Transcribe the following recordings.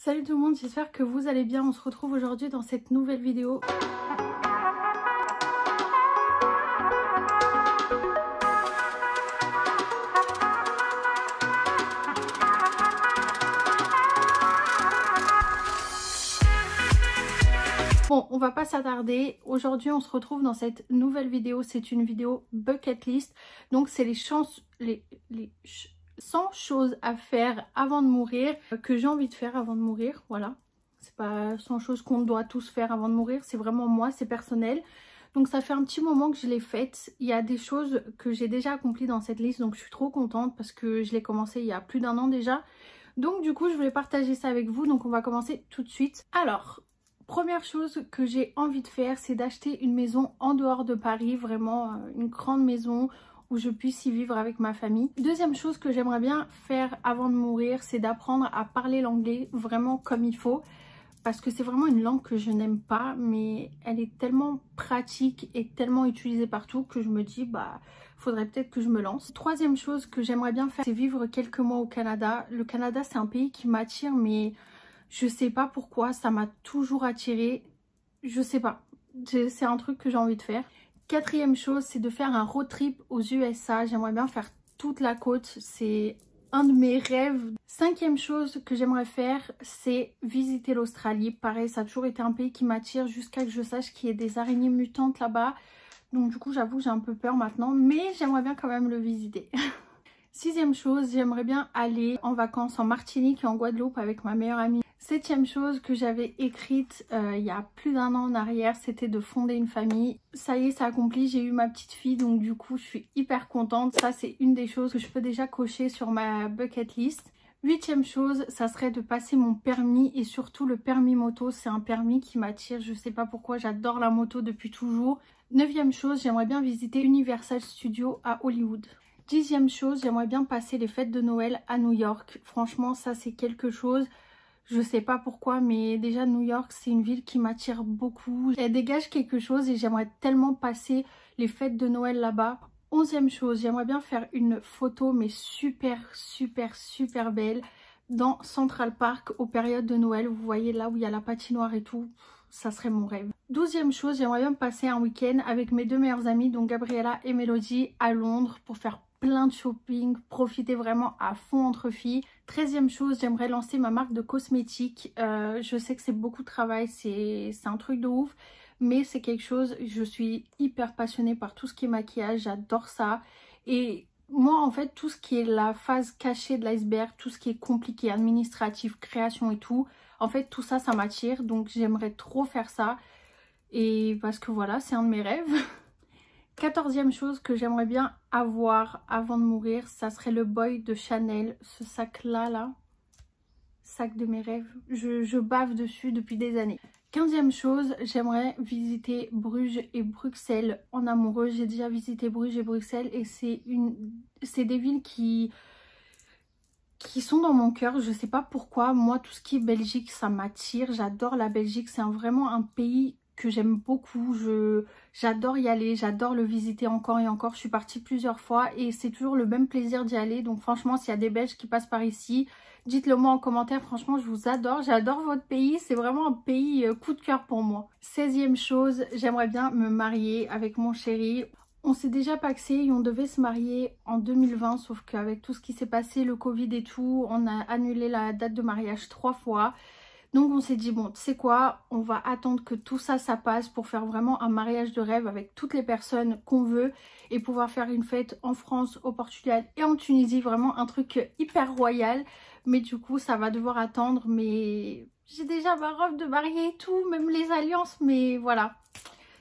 Salut tout le monde, j'espère que vous allez bien. On se retrouve aujourd'hui dans cette nouvelle vidéo. Bon, on va pas s'attarder. Aujourd'hui, on se retrouve dans cette nouvelle vidéo. C'est une vidéo bucket list. Donc, c'est les 100 choses à faire avant de mourir, que j'ai envie de faire avant de mourir, voilà. C'est pas 100 choses qu'on doit tous faire avant de mourir, c'est vraiment moi, c'est personnel. Donc ça fait un petit moment que je l'ai faite. Il y a des choses que j'ai déjà accomplies dans cette liste, donc je suis trop contente parce que je l'ai commencé il y a plus d'un an déjà. Donc du coup, je voulais partager ça avec vous, donc on va commencer tout de suite. Alors, première chose que j'ai envie de faire, c'est d'acheter une maison en dehors de Paris, vraiment une grande maison où je puisse y vivre avec ma famille. Deuxième chose que j'aimerais bien faire avant de mourir, c'est d'apprendre à parler l'anglais vraiment comme il faut. Parce que c'est vraiment une langue que je n'aime pas, mais elle est tellement pratique et tellement utilisée partout que je me dis, bah, faudrait peut-être que je me lance. Troisième chose que j'aimerais bien faire, c'est vivre quelques mois au Canada. Le Canada, c'est un pays qui m'attire, mais je sais pas pourquoi, ça m'a toujours attirée. Je sais pas, c'est un truc que j'ai envie de faire. Quatrième chose, c'est de faire un road trip aux USA. J'aimerais bien faire toute la côte, c'est un de mes rêves. Cinquième chose que j'aimerais faire, c'est visiter l'Australie. Pareil, ça a toujours été un pays qui m'attire jusqu'à que je sache qu'il y ait des araignées mutantes là-bas. Donc du coup, j'avoue que j'ai un peu peur maintenant, mais j'aimerais bien quand même le visiter. Sixième chose, j'aimerais bien aller en vacances en Martinique et en Guadeloupe avec ma meilleure amie. Septième chose que j'avais écrite il y a plus d'un an en arrière, c'était de fonder une famille. Ça y est, c'est accompli, j'ai eu ma petite fille, donc du coup je suis hyper contente. Ça, c'est une des choses que je peux déjà cocher sur ma bucket list. Huitième chose, ça serait de passer mon permis et surtout le permis moto. C'est un permis qui m'attire, je sais pas pourquoi, j'adore la moto depuis toujours. Neuvième chose, j'aimerais bien visiter Universal Studios à Hollywood. Dixième chose, j'aimerais bien passer les fêtes de Noël à New York. Franchement, ça c'est quelque chose, je sais pas pourquoi, mais déjà New York c'est une ville qui m'attire beaucoup. Elle dégage quelque chose et j'aimerais tellement passer les fêtes de Noël là-bas. Onzième chose, j'aimerais bien faire une photo mais super belle dans Central Park aux périodes de Noël. Vous voyez là où il y a la patinoire et tout, ça serait mon rêve. Douzième chose, j'aimerais bien passer un week-end avec mes deux meilleures amies, donc Gabriella et Mélodie, à Londres pour faire plein de shopping, profiter vraiment à fond entre filles. 13e chose, j'aimerais lancer ma marque de cosmétiques. Je sais que c'est beaucoup de travail, c'est un truc de ouf, mais c'est quelque chose, je suis hyper passionnée par tout ce qui est maquillage, j'adore ça. Et moi en fait, tout ce qui est la phase cachée de l'iceberg, tout ce qui est compliqué, administratif, création et tout, en fait tout ça, ça m'attire, donc j'aimerais trop faire ça. Et parce que voilà, c'est un de mes rêves. 14e chose que j'aimerais bien avoir avant de mourir, ça serait le boy de Chanel, ce sac là, sac de mes rêves. Je bave dessus depuis des années. 15e chose, j'aimerais visiter Bruges et Bruxelles en amoureux. J'ai déjà visité Bruges et Bruxelles et c'est des villes qui sont dans mon cœur. Je sais pas pourquoi, moi tout ce qui est Belgique ça m'attire, j'adore la Belgique, c'est vraiment un pays que j'aime beaucoup, j'adore y aller, j'adore le visiter encore et encore. Je suis partie plusieurs fois et c'est toujours le même plaisir d'y aller. Donc franchement, s'il y a des Belges qui passent par ici, dites-le moi en commentaire. Franchement, je vous adore, j'adore votre pays, c'est vraiment un pays coup de cœur pour moi. 16e chose, j'aimerais bien me marier avec mon chéri. On s'est déjà paxé et on devait se marier en 2020, sauf qu'avec tout ce qui s'est passé, le Covid et tout, on a annulé la date de mariage 3 fois. Donc on s'est dit, bon, tu sais quoi, on va attendre que tout ça, ça passe pour faire vraiment un mariage de rêve avec toutes les personnes qu'on veut et pouvoir faire une fête en France, au Portugal et en Tunisie. Vraiment un truc hyper royal. Mais du coup, ça va devoir attendre. Mais j'ai déjà ma robe de mariée et tout, même les alliances. Mais voilà,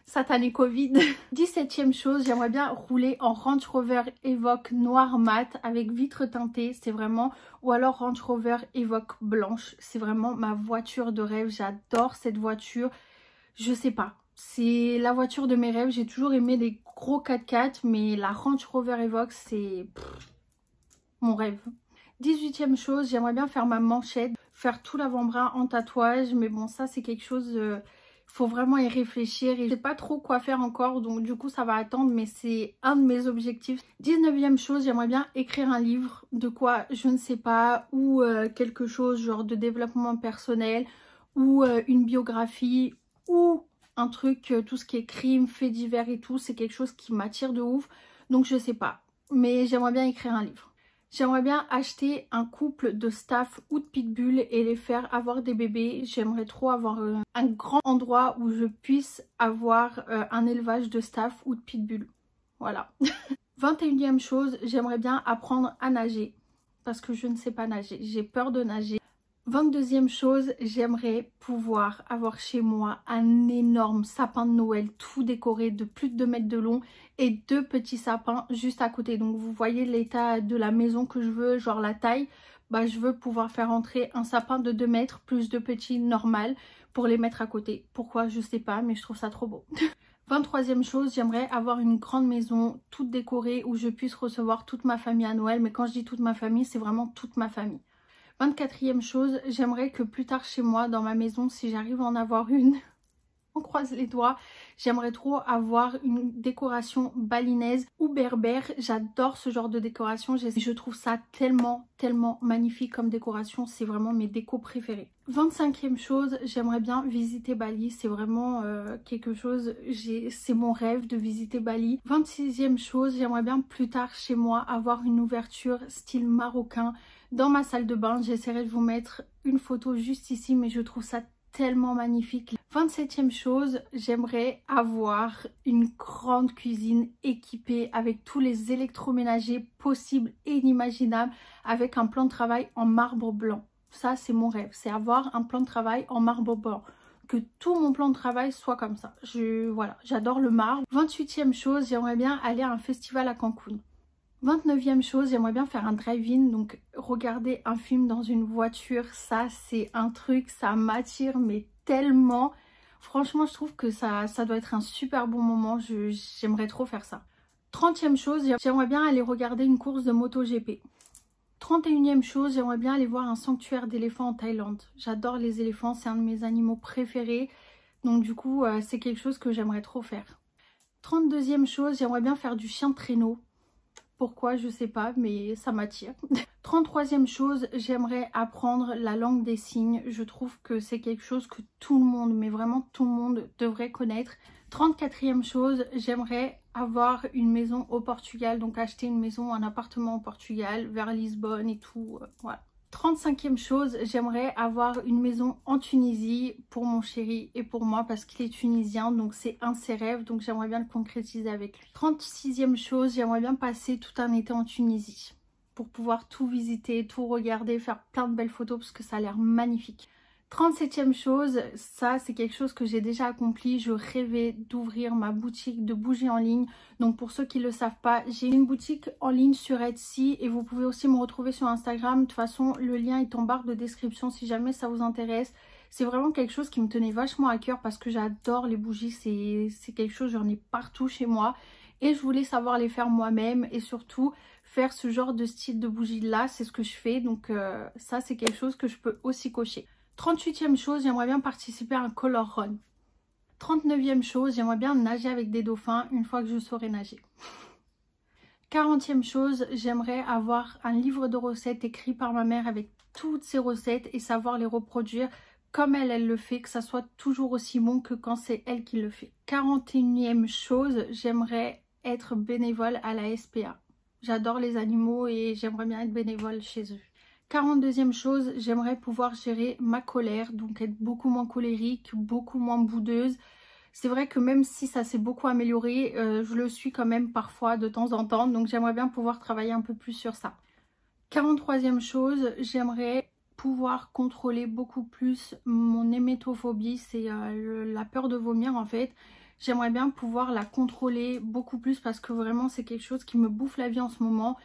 satané Covid. 17e chose, j'aimerais bien rouler en Range Rover Evoque noir mat avec vitres teintées. C'est vraiment... Ou alors Range Rover Evoque blanche. C'est vraiment ma voiture de rêve. J'adore cette voiture. Je sais pas. C'est la voiture de mes rêves. J'ai toujours aimé les gros 4x4. Mais la Range Rover Evoque, c'est mon rêve. 18e chose, j'aimerais bien faire ma manchette. Faire tout l'avant-bras en tatouage. Mais bon, ça c'est quelque chose... Faut vraiment y réfléchir et je sais pas trop quoi faire encore, donc du coup ça va attendre, mais c'est un de mes objectifs. 19e chose, j'aimerais bien écrire un livre, de quoi je ne sais pas, ou quelque chose genre de développement personnel, ou une biographie, ou un truc, tout ce qui est crime, faits divers et tout, c'est quelque chose qui m'attire de ouf, donc je sais pas, mais j'aimerais bien écrire un livre. J'aimerais bien acheter un couple de staff ou de pitbull et les faire avoir des bébés. J'aimerais trop avoir un grand endroit où je puisse avoir un élevage de staff ou de pitbull. Voilà. 21e chose, j'aimerais bien apprendre à nager parce que je ne sais pas nager. J'ai peur de nager. 22e chose, j'aimerais pouvoir avoir chez moi un énorme sapin de Noël tout décoré de plus de 2 mètres de long et 2 petits sapins juste à côté. Donc vous voyez l'état de la maison que je veux, genre la taille, bah je veux pouvoir faire entrer un sapin de 2 mètres plus 2 petits normal pour les mettre à côté. Pourquoi je sais pas, mais je trouve ça trop beau. 23e chose, j'aimerais avoir une grande maison toute décorée où je puisse recevoir toute ma famille à Noël. Mais quand je dis toute ma famille, c'est vraiment toute ma famille. 24e chose, j'aimerais que plus tard chez moi, dans ma maison, si j'arrive à en avoir une, on croise les doigts, j'aimerais trop avoir une décoration balinaise ou berbère. J'adore ce genre de décoration, je trouve ça tellement magnifique comme décoration, c'est vraiment mes décos préférés. 25e chose, j'aimerais bien visiter Bali, c'est vraiment quelque chose, c'est mon rêve de visiter Bali. 26e chose, j'aimerais bien plus tard chez moi avoir une ouverture style marocain dans ma salle de bain. J'essaierai de vous mettre une photo juste ici, mais je trouve ça tellement magnifique. 27e chose, j'aimerais avoir une grande cuisine équipée avec tous les électroménagers possibles et inimaginables, avec un plan de travail en marbre blanc. Ça c'est mon rêve, c'est avoir un plan de travail en marbre blanc, que tout mon plan de travail soit comme ça. Voilà, j'adore le marbre. 28e chose, j'aimerais bien aller à un festival à Cancun. 29e chose, j'aimerais bien faire un drive-in, donc regarder un film dans une voiture, ça c'est un truc, ça m'attire mais tellement. Franchement, je trouve que ça doit être un super bon moment, j'aimerais trop faire ça. 30e chose, j'aimerais bien aller regarder une course de MotoGP. 31e chose, j'aimerais bien aller voir un sanctuaire d'éléphants en Thaïlande. J'adore les éléphants, c'est un de mes animaux préférés, donc du coup c'est quelque chose que j'aimerais trop faire. 32e chose, j'aimerais bien faire du chien de traîneau. Pourquoi, je sais pas, mais ça m'attire. 33e chose, j'aimerais apprendre la langue des signes. Je trouve que c'est quelque chose que tout le monde, mais vraiment tout le monde devrait connaître. 34e chose, j'aimerais avoir une maison au Portugal, donc acheter une maison, un appartement au Portugal, vers Lisbonne et tout, voilà. 35e chose, j'aimerais avoir une maison en Tunisie pour mon chéri et pour moi parce qu'il est tunisien, donc c'est un de ses rêves, donc j'aimerais bien le concrétiser avec lui. 36e chose, j'aimerais bien passer tout un été en Tunisie pour pouvoir tout visiter, tout regarder, faire plein de belles photos parce que ça a l'air magnifique. 37e chose, ça c'est quelque chose que j'ai déjà accompli, je rêvais d'ouvrir ma boutique de bougies en ligne. Donc pour ceux qui ne le savent pas, j'ai une boutique en ligne sur Etsy et vous pouvez aussi me retrouver sur Instagram. De toute façon, le lien est en barre de description si jamais ça vous intéresse. C'est vraiment quelque chose qui me tenait vachement à cœur parce que j'adore les bougies, c'est quelque chose, j'en ai partout chez moi. Et je voulais savoir les faire moi-même et surtout faire ce genre de style de bougie là, c'est ce que je fais. Donc ça c'est quelque chose que je peux aussi cocher. 38e chose, j'aimerais bien participer à un color run. 39e chose, j'aimerais bien nager avec des dauphins une fois que je saurai nager. 40e chose, j'aimerais avoir un livre de recettes écrit par ma mère avec toutes ses recettes et savoir les reproduire comme elle le fait, que ça soit toujours aussi bon que quand c'est elle qui le fait. 41e chose, j'aimerais être bénévole à la SPA. J'adore les animaux et j'aimerais bien être bénévole chez eux. 42e chose, j'aimerais pouvoir gérer ma colère, donc être beaucoup moins colérique, beaucoup moins boudeuse. C'est vrai que même si ça s'est beaucoup amélioré, je le suis quand même parfois de temps en temps, donc j'aimerais bien pouvoir travailler un peu plus sur ça. 43e chose, j'aimerais pouvoir contrôler beaucoup plus mon hémétophobie, c'est la peur de vomir en fait. J'aimerais bien pouvoir la contrôler beaucoup plus parce que vraiment c'est quelque chose qui me bouffe la vie en ce moment.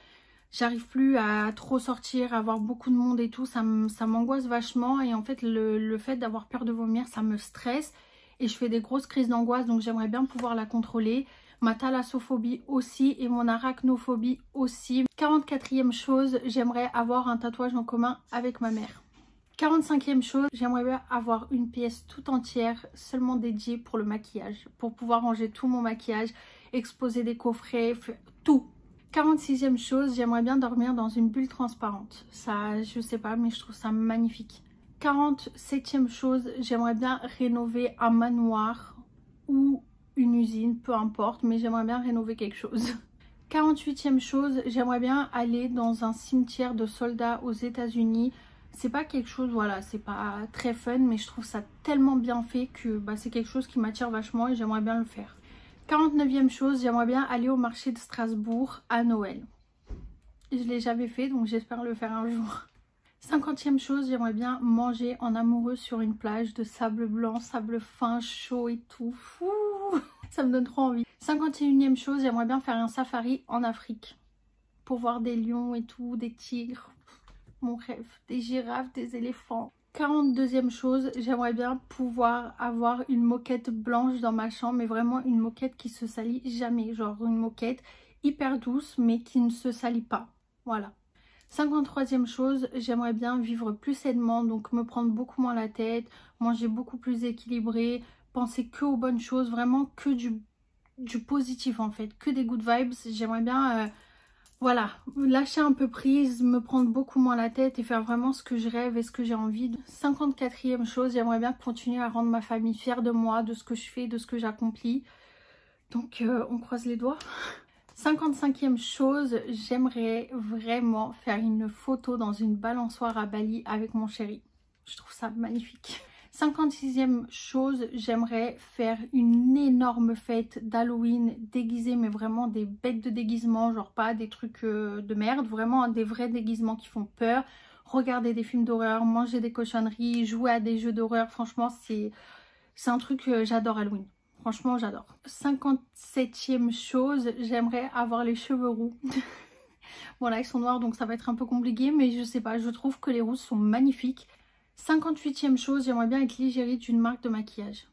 J'arrive plus à trop sortir, à avoir beaucoup de monde et tout, ça m'angoisse vachement et en fait le fait d'avoir peur de vomir ça me stresse et je fais des grosses crises d'angoisse, donc j'aimerais bien pouvoir la contrôler. Ma thalassophobie aussi et mon arachnophobie aussi. 44e chose, j'aimerais avoir un tatouage en commun avec ma mère. 45e chose, j'aimerais bien avoir une pièce tout entière seulement dédiée pour le maquillage. Pour pouvoir ranger tout mon maquillage, exposer des coffrets, tout. 46e chose, j'aimerais bien dormir dans une bulle transparente. Ça, je sais pas, mais je trouve ça magnifique. 47e chose, j'aimerais bien rénover un manoir ou une usine, peu importe, mais j'aimerais bien rénover quelque chose. 48e chose, j'aimerais bien aller dans un cimetière de soldats aux États-Unis. C'est pas quelque chose, voilà, c'est pas très fun, mais je trouve ça tellement bien fait que c'est quelque chose qui m'attire vachement et j'aimerais bien le faire. 49e chose, j'aimerais bien aller au marché de Strasbourg à Noël. Je l'ai jamais fait, donc j'espère le faire un jour. 50e chose, j'aimerais bien manger en amoureux sur une plage de sable blanc, sable fin, chaud et tout. Ouh, ça me donne trop envie. 51e chose, j'aimerais bien faire un safari en Afrique. Pour voir des lions et tout, des tigres. Mon rêve. Des girafes, des éléphants. 42e chose, j'aimerais bien pouvoir avoir une moquette blanche dans ma chambre. Mais vraiment une moquette qui se salit jamais. Genre une moquette hyper douce mais qui ne se salit pas. Voilà. 53e chose, j'aimerais bien vivre plus sainement, donc me prendre beaucoup moins la tête, manger beaucoup plus équilibré, penser que aux bonnes choses, vraiment que du positif en fait, que des good vibes. J'aimerais bien, voilà, lâcher un peu prise, me prendre beaucoup moins la tête et faire vraiment ce que je rêve et ce que j'ai envie. 54e chose, j'aimerais bien continuer à rendre ma famille fière de moi, de ce que je fais, de ce que j'accomplis. Donc on croise les doigts. 55e chose, j'aimerais vraiment faire une photo dans une balançoire à Bali avec mon chéri. Je trouve ça magnifique. 56e chose, j'aimerais faire une énorme fête d'Halloween déguisée, mais vraiment des bêtes de déguisement, genre pas des trucs de merde, vraiment des vrais déguisements qui font peur. Regarder des films d'horreur, manger des cochonneries, jouer à des jeux d'horreur, franchement c'est un truc que j'adore Halloween. Franchement, j'adore. 57e chose, j'aimerais avoir les cheveux roux. Bon là, ils sont noirs, donc ça va être un peu compliqué, mais je sais pas, je trouve que les rousses sont magnifiques. 58e chose, j'aimerais bien être l'égérie d'une marque de maquillage.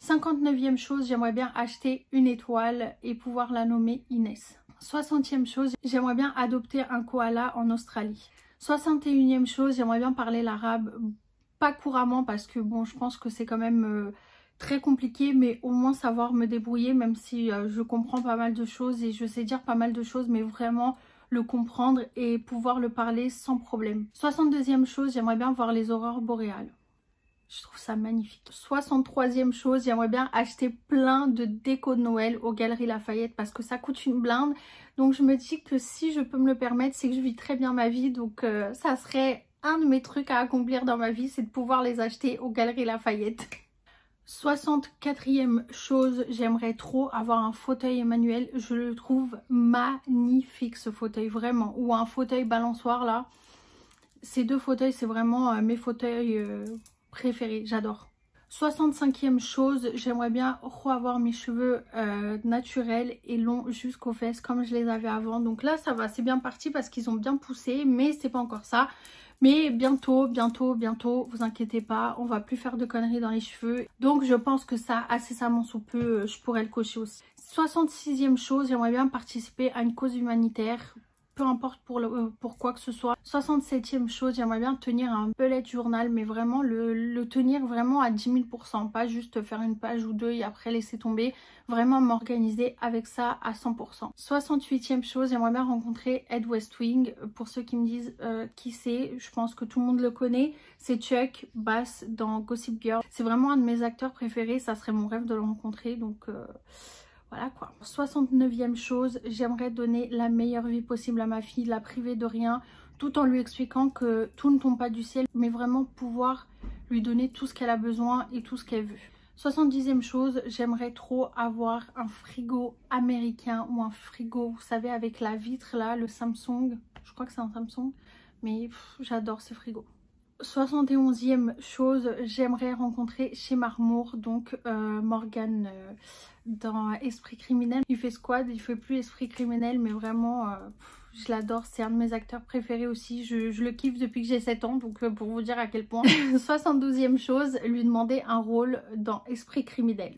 59e chose, j'aimerais bien acheter une étoile et pouvoir la nommer Inès. 60e chose, j'aimerais bien adopter un koala en Australie. 61e chose, j'aimerais bien parler l'arabe, pas couramment parce que bon, je pense que c'est quand même... très compliqué, mais au moins savoir me débrouiller, même si je comprends pas mal de choses et je sais dire pas mal de choses, mais vraiment le comprendre et pouvoir le parler sans problème. 62e chose, j'aimerais bien voir les aurores boréales. Je trouve ça magnifique. 63e chose, j'aimerais bien acheter plein de déco de Noël aux Galeries Lafayette parce que ça coûte une blinde. Donc je me dis que si je peux me le permettre, c'est que je vis très bien ma vie. Donc ça serait un de mes trucs à accomplir dans ma vie, c'est de pouvoir les acheter aux Galeries Lafayette. 64e chose, j'aimerais trop avoir un fauteuil Emmanuel. Je le trouve magnifique ce fauteuil, vraiment. Ou un fauteuil balançoire là. Ces deux fauteuils, c'est vraiment mes fauteuils préférés, j'adore. 65e chose, j'aimerais bien reavoir mes cheveux naturels et longs jusqu'aux fesses comme je les avais avant. Donc là ça va, c'est bien parti parce qu'ils ont bien poussé, mais c'est pas encore ça. Mais bientôt, vous inquiétez pas, on va plus faire de conneries dans les cheveux. Donc je pense que ça, incessamment sous peu, je pourrais le cocher aussi. 66e chose, j'aimerais bien participer à une cause humanitaire. Peu importe pour quoi que ce soit. 67e chose, j'aimerais bien tenir un bullet journal, mais vraiment le tenir vraiment à 10 000%. Pas juste faire une page ou deux et après laisser tomber. Vraiment m'organiser avec ça à 100%. 68e chose, j'aimerais bien rencontrer Ed Westwing. Pour ceux qui me disent qui c'est, je pense que tout le monde le connaît. C'est Chuck Bass dans Gossip Girl. C'est vraiment un de mes acteurs préférés. Ça serait mon rêve de le rencontrer. Donc... voilà quoi. 69e chose, j'aimerais donner la meilleure vie possible à ma fille, la priver de rien, tout en lui expliquant que tout ne tombe pas du ciel, mais vraiment pouvoir lui donner tout ce qu'elle a besoin et tout ce qu'elle veut. 70e chose, j'aimerais trop avoir un frigo américain ou un frigo, vous savez, avec la vitre là, le Samsung. Je crois que c'est un Samsung, mais j'adore ce frigo. 71e chose, j'aimerais rencontrer chez Marmour, donc Morgan dans Esprit criminel. Il fait Squad, il fait plus Esprit criminel, mais vraiment je l'adore, c'est un de mes acteurs préférés aussi. Je le kiffe depuis que j'ai 7 ans, donc pour vous dire à quel point. 72e chose, lui demander un rôle dans Esprit criminel.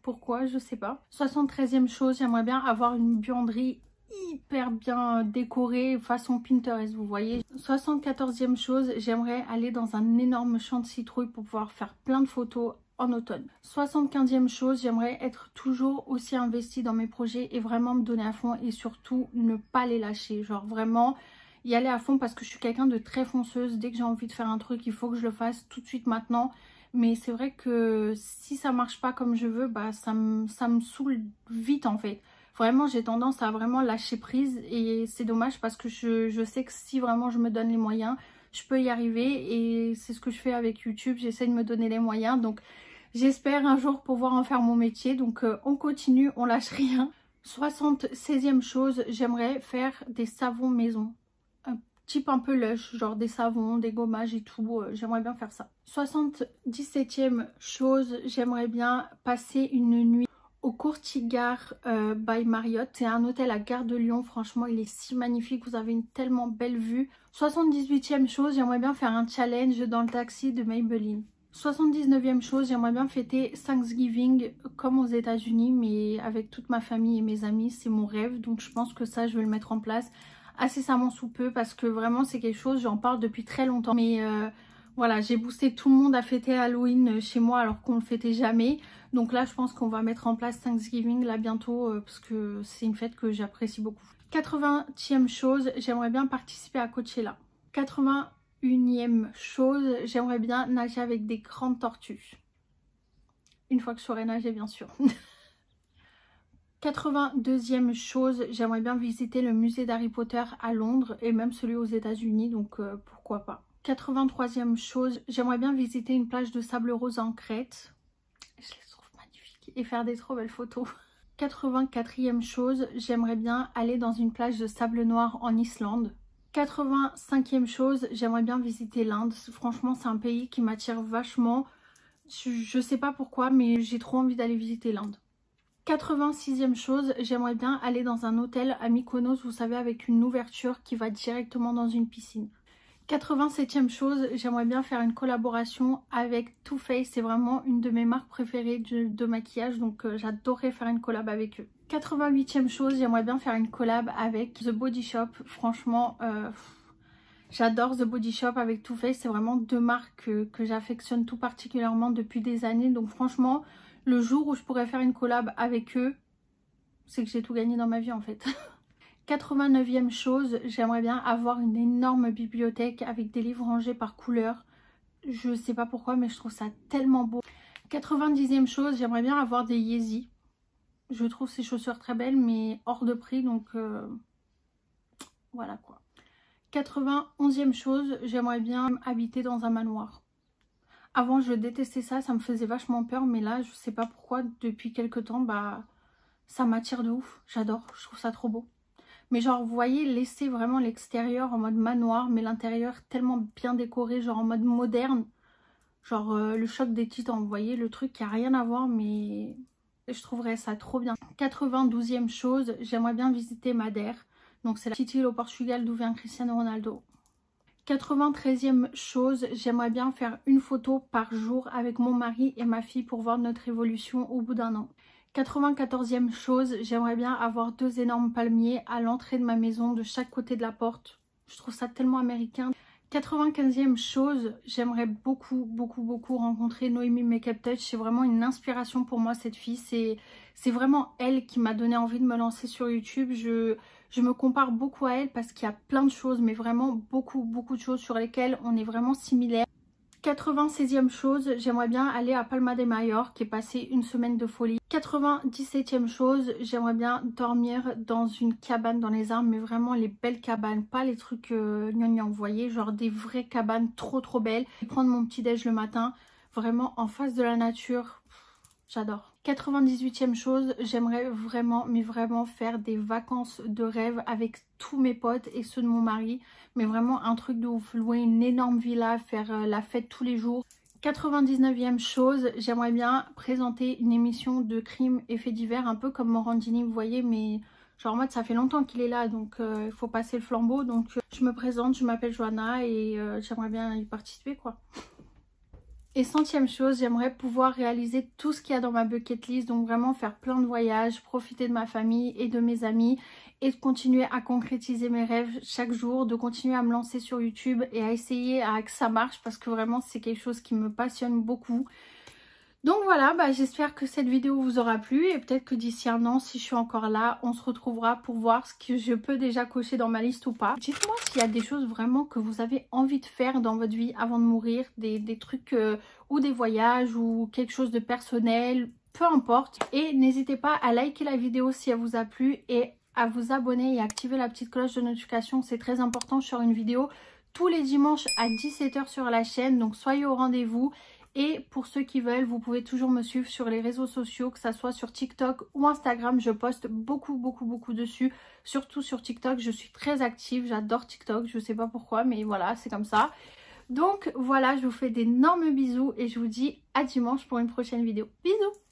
Pourquoi? Je sais pas. 73e chose, j'aimerais bien avoir une buanderie hyper bien décoré façon Pinterest, vous voyez. 74e chose, j'aimerais aller dans un énorme champ de citrouilles pour pouvoir faire plein de photos en automne. 75e chose, j'aimerais être toujours aussi investie dans mes projets et vraiment me donner à fond et surtout ne pas les lâcher. Genre vraiment y aller à fond parce que je suis quelqu'un de très fonceuse. Dès que j'ai envie de faire un truc, il faut que je le fasse tout de suite maintenant. Mais c'est vrai que si ça marche pas comme je veux, bah ça me saoule vite en fait. Vraiment, j'ai tendance à vraiment lâcher prise et c'est dommage parce que je sais que si vraiment je me donne les moyens, je peux y arriver et c'est ce que je fais avec YouTube. J'essaie de me donner les moyens, donc j'espère un jour pouvoir en faire mon métier. Donc on continue, on lâche rien. 76e chose, j'aimerais faire des savons maison. Type un peu lush, genre des savons, des gommages et tout, j'aimerais bien faire ça. 77e chose, j'aimerais bien passer une nuit au Courtigar by Marriott. C'est un hôtel à Gare de Lyon, franchement il est si magnifique, vous avez une tellement belle vue. 78e chose, j'aimerais bien faire un challenge dans le taxi de Maybelline. 79e chose, j'aimerais bien fêter Thanksgiving comme aux États-Unis mais avec toute ma famille et mes amis, c'est mon rêve, donc je pense que ça je vais le mettre en place incessamment sous peu parce que vraiment c'est quelque chose, j'en parle depuis très longtemps. Mais voilà, j'ai boosté tout le monde à fêter Halloween chez moi alors qu'on ne le fêtait jamais. Donc là je pense qu'on va mettre en place Thanksgiving là bientôt parce que c'est une fête que j'apprécie beaucoup. 80e chose, j'aimerais bien participer à Coachella. 81e chose, j'aimerais bien nager avec des grandes tortues. Une fois que je saurai nager bien sûr. 82e chose, j'aimerais bien visiter le musée d'Harry Potter à Londres et même celui aux États-Unis, donc pourquoi pas. 83e chose, j'aimerais bien visiter une plage de sable rose en Crète. Je les trouve magnifiques et faire des trop belles photos. 84e chose, j'aimerais bien aller dans une plage de sable noir en Islande. 85e chose, j'aimerais bien visiter l'Inde. Franchement, c'est un pays qui m'attire vachement. Je sais pas pourquoi, mais j'ai trop envie d'aller visiter l'Inde. 86e chose, j'aimerais bien aller dans un hôtel à Mykonos, vous savez, avec une ouverture qui va directement dans une piscine. 87e chose, j'aimerais bien faire une collaboration avec Too Faced, c'est vraiment une de mes marques préférées de maquillage, donc j'adorerais faire une collab avec eux. 88e chose, j'aimerais bien faire une collab avec The Body Shop, franchement j'adore The Body Shop avec Too Faced, c'est vraiment deux marques que j'affectionne tout particulièrement depuis des années, donc franchement le jour où je pourrais faire une collab avec eux, c'est que j'ai tout gagné dans ma vie en fait. 89e chose, j'aimerais bien avoir une énorme bibliothèque avec des livres rangés par couleur. Je sais pas pourquoi mais je trouve ça tellement beau. 90e chose, j'aimerais bien avoir des Yeezy. Je trouve ces chaussures très belles mais hors de prix donc voilà quoi. 91e chose, j'aimerais bien habiter dans un manoir. Avant je détestais ça, ça me faisait vachement peur mais là je sais pas pourquoi depuis quelques temps bah ça m'attire de ouf, j'adore, je trouve ça trop beau. Mais genre vous voyez laisser vraiment l'extérieur en mode manoir mais l'intérieur tellement bien décoré, genre en mode moderne. Genre le choc des titans, vous voyez le truc qui a rien à voir mais je trouverais ça trop bien. 92e chose, j'aimerais bien visiter Madère. Donc c'est la petite île au Portugal d'où vient Cristiano Ronaldo. 93e chose, j'aimerais bien faire une photo par jour avec mon mari et ma fille pour voir notre évolution au bout d'un an. 94e chose, j'aimerais bien avoir 2 énormes palmiers à l'entrée de ma maison de chaque côté de la porte. Je trouve ça tellement américain. 95e chose, j'aimerais beaucoup rencontrer Noémie Makeup Touch. C'est vraiment une inspiration pour moi cette fille. C'est vraiment elle qui m'a donné envie de me lancer sur YouTube. Je me compare beaucoup à elle parce qu'il y a plein de choses, mais vraiment beaucoup de choses sur lesquelles on est vraiment similaires. 96e chose, j'aimerais bien aller à Palma de Mallorca et passer une semaine de folie. 97e chose, j'aimerais bien dormir dans une cabane dans les arbres, mais vraiment les belles cabanes, pas les trucs gnangnan, vous voyez, genre des vraies cabanes trop belles. Prendre mon petit déj le matin, vraiment en face de la nature, j'adore. 98e chose, j'aimerais vraiment, mais vraiment faire des vacances de rêve avec tous mes potes et ceux de mon mari. Mais vraiment un truc de ouf, louer une énorme villa, faire la fête tous les jours. 99e chose, j'aimerais bien présenter une émission de crimes et faits divers, un peu comme Morandini, vous voyez, mais genre en mode ça fait longtemps qu'il est là, donc il faut passer le flambeau. Donc je me présente, je m'appelle Johanna et j'aimerais bien y participer quoi. Et 100e chose, j'aimerais pouvoir réaliser tout ce qu'il y a dans ma bucket list, donc vraiment faire plein de voyages, profiter de ma famille et de mes amis et de continuer à concrétiser mes rêves chaque jour, de continuer à me lancer sur YouTube et à essayer que ça marche parce que vraiment c'est quelque chose qui me passionne beaucoup. Donc voilà, j'espère que cette vidéo vous aura plu et peut-être que d'ici un an, si je suis encore là, on se retrouvera pour voir ce que je peux déjà cocher dans ma liste ou pas. Dites-moi s'il y a des choses vraiment que vous avez envie de faire dans votre vie avant de mourir, des trucs ou des voyages ou quelque chose de personnel, peu importe. Et n'hésitez pas à liker la vidéo si elle vous a plu et à vous abonner et activer la petite cloche de notification, c'est très important. Je sors une vidéo tous les dimanches à 17 h sur la chaîne, donc soyez au rendez-vous. Et pour ceux qui veulent, vous pouvez toujours me suivre sur les réseaux sociaux, que ça soit sur TikTok ou Instagram. Je poste beaucoup dessus, surtout sur TikTok. Je suis très active, j'adore TikTok, je sais pas pourquoi, mais voilà, c'est comme ça. Donc voilà, je vous fais d'énormes bisous et je vous dis à dimanche pour une prochaine vidéo. Bisous!